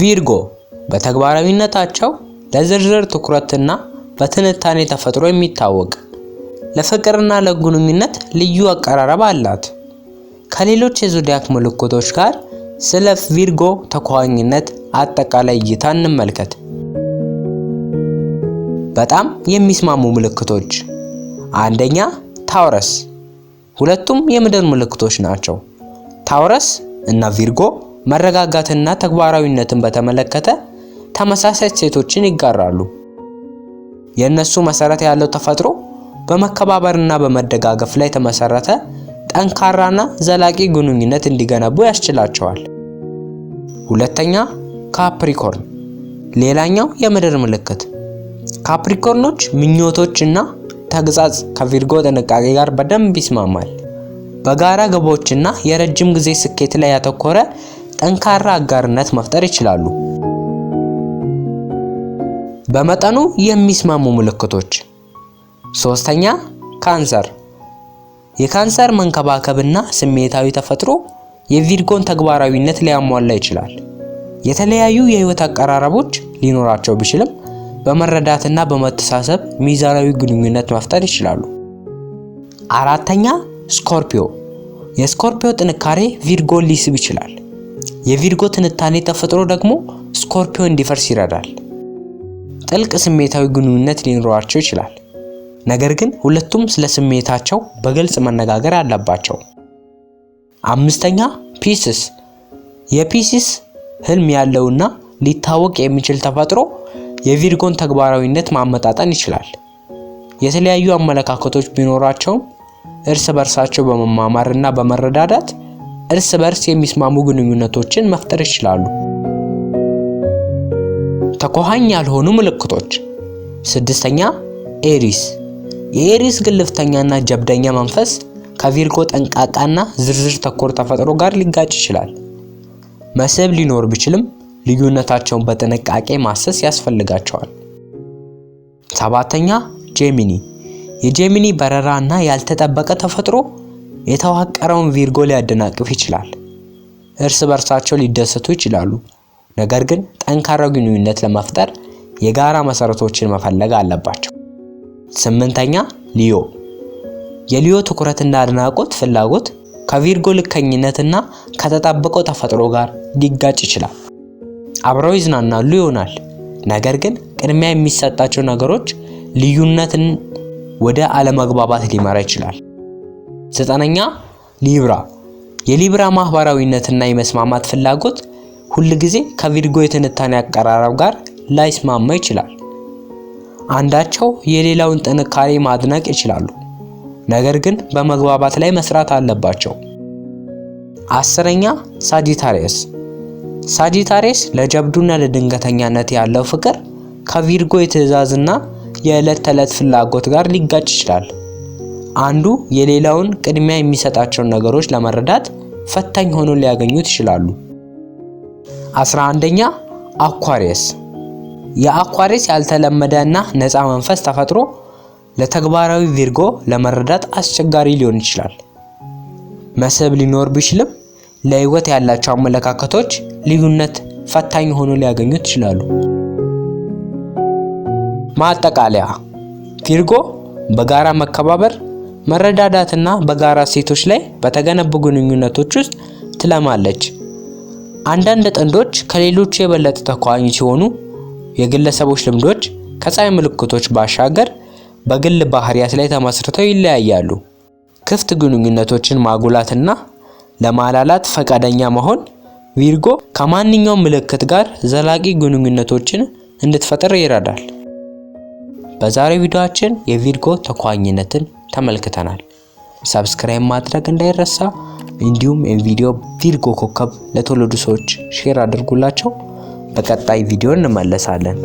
ቪርጎ በተግባራዊነታቸው ለዝርዝር ትኩረትና በትንታኔ ተፈጥሮ የሚታወቅ ለፍቅርና ለግንኙነት ልዩ አቀራረብ አላት። ከሌሎች የዞዲያክ ምልክቶች ጋር ስለ ቪርጎ ተኳኋኝነት አጠቃላይ እይታ እንመልከት። በጣም የሚስማሙ ምልክቶች፣ አንደኛ ታውረስ። ሁለቱም የምድር ምልክቶች ናቸው። ታውረስ እና ቪርጎ መረጋጋትና ተግባራዊነትን በተመለከተ ተመሳሳይ እሴቶችን ይጋራሉ። የእነሱ መሰረት ያለው ተፈጥሮ በመከባበርና በመደጋገፍ ላይ የተመሰረተ ጠንካራና ዘላቂ ግንኙነት እንዲገነቡ ያስችላቸዋል። ሁለተኛ ካፕሪኮርን፣ ሌላኛው የምድር ምልክት። ካፕሪኮርኖች ምኞቶችና ተግዛዝ ከቪርጎ ጥንቃቄ ጋር በደንብ ይስማማል። በጋራ ግቦችና የረጅም ጊዜ ስኬት ላይ ያተኮረ ጠንካራ አጋርነት መፍጠር ይችላሉ። በመጠኑ የሚስማሙ ምልክቶች። ሶስተኛ ካንሰር። የካንሰር መንከባከብና ስሜታዊ ተፈጥሮ የቪርጎን ተግባራዊነት ሊያሟላ ይችላል። የተለያዩ የህይወት አቀራረቦች ሊኖራቸው ቢችልም በመረዳትና በመተሳሰብ ሚዛናዊ ግንኙነት መፍጠር ይችላሉ። አራተኛ ስኮርፒዮ። የስኮርፒዮ ጥንካሬ ቪርጎን ሊስብ ይችላል። የቪርጎ ትንታኔ ተፈጥሮ ደግሞ ስኮርፒዮ እንዲፈርስ ይረዳል። ጥልቅ ስሜታዊ ግንኙነት ሊኖራቸው ይችላል። ነገር ግን ሁለቱም ስለ ስሜታቸው በግልጽ መነጋገር አለባቸው። አምስተኛ ፒስስ። የፒስስ ህልም ያለውና ሊታወቅ የሚችል ተፈጥሮ የቪርጎን ተግባራዊነት ማመጣጠን ይችላል። የተለያዩ አመለካከቶች ቢኖራቸውም እርስ በርሳቸው በመማማርና በመረዳዳት እርስ በርስ የሚስማሙ ግንኙነቶችን መፍጠር ይችላሉ። ተኳኋኝ ያልሆኑ ምልክቶች። ስድስተኛ ኤሪስ። የኤሪስ ግልፍተኛና ጀብደኛ መንፈስ ከቪርጎ ጠንቃቃና ዝርዝር ተኮር ተፈጥሮ ጋር ሊጋጭ ይችላል። መስህብ ሊኖር ቢችልም ልዩነታቸውን በጥንቃቄ ማሰስ ያስፈልጋቸዋል። ሰባተኛ ጄሚኒ። የጄሚኒ በረራና ያልተጠበቀ ተፈጥሮ የተዋቀረውን ቪርጎ ሊያደናቅፍ ይችላል። እርስ በርሳቸው ሊደሰቱ ይችላሉ፣ ነገር ግን ጠንካራ ግንኙነት ለመፍጠር የጋራ መሰረቶችን መፈለግ አለባቸው። ስምንተኛ ሊዮ። የሊዮ ትኩረትና አድናቆት ፍላጎት ከቪርጎ ልከኝነትና ከተጣበቀው ተፈጥሮ ጋር ሊጋጭ ይችላል። አብረው ይዝናናሉ ይሆናል፣ ነገር ግን ቅድሚያ የሚሰጣቸው ነገሮች ልዩነትን ወደ አለመግባባት ሊመራ ይችላል። ዘጠነኛ ሊብራ። የሊብራ ማህበራዊነትና የመስማማት ፍላጎት ሁልጊዜ ከቪርጎ የትንታኔ አቀራረብ ጋር ላይስማማ ይችላል። አንዳቸው የሌላውን ጥንካሬ ማድነቅ ይችላሉ፣ ነገር ግን በመግባባት ላይ መስራት አለባቸው። አስረኛ ሳጂታሪየስ። ሳጂታሪየስ ለጀብዱና ለድንገተኛነት ያለው ፍቅር ከቪርጎ የትዕዛዝና የዕለት ተዕለት ፍላጎት ጋር ሊጋጭ ይችላል። አንዱ የሌላውን ቅድሚያ የሚሰጣቸውን ነገሮች ለመረዳት ፈታኝ ሆኖ ሊያገኙት ይችላሉ። 11ኛ አኳሪየስ። የአኳሪየስ ያልተለመደና ነፃ መንፈስ ተፈጥሮ ለተግባራዊ ቪርጎ ለመረዳት አስቸጋሪ ሊሆን ይችላል። መስህብ ሊኖር ቢችልም ለህይወት ያላቸው አመለካከቶች ልዩነት ፈታኝ ሆኖ ሊያገኙት ይችላሉ። ማጠቃለያ፣ ቪርጎ በጋራ መከባበር፣ መረዳዳትና በጋራ እሴቶች ላይ በተገነቡ ግንኙነቶች ውስጥ ትለማለች። አንዳንድ ጥንዶች ከሌሎች የበለጠ ተኳኋኝ ሲሆኑ የግለሰቦች ልምዶች ከፀሐይ ምልክቶች ባሻገር በግል ባህሪያት ላይ ተመስርተው ይለያያሉ። ክፍት ግንኙነቶችን ማጉላትና ለማላላት ፈቃደኛ መሆን ቪርጎ ከማንኛውም ምልክት ጋር ዘላቂ ግንኙነቶችን እንድትፈጥር ይረዳል። በዛሬው ቪዲዮአችን የቪርጎ ተኳኋኝነትን ተመልክተናል። ሰብስክራይብ ማድረግ እንዳይረሳ፣ እንዲሁም የቪዲዮ ቪርጎ ኮከብ ለተወለዱ ሰዎች ሼር አድርጉላቸው። በቀጣይ ቪዲዮ እንመለሳለን።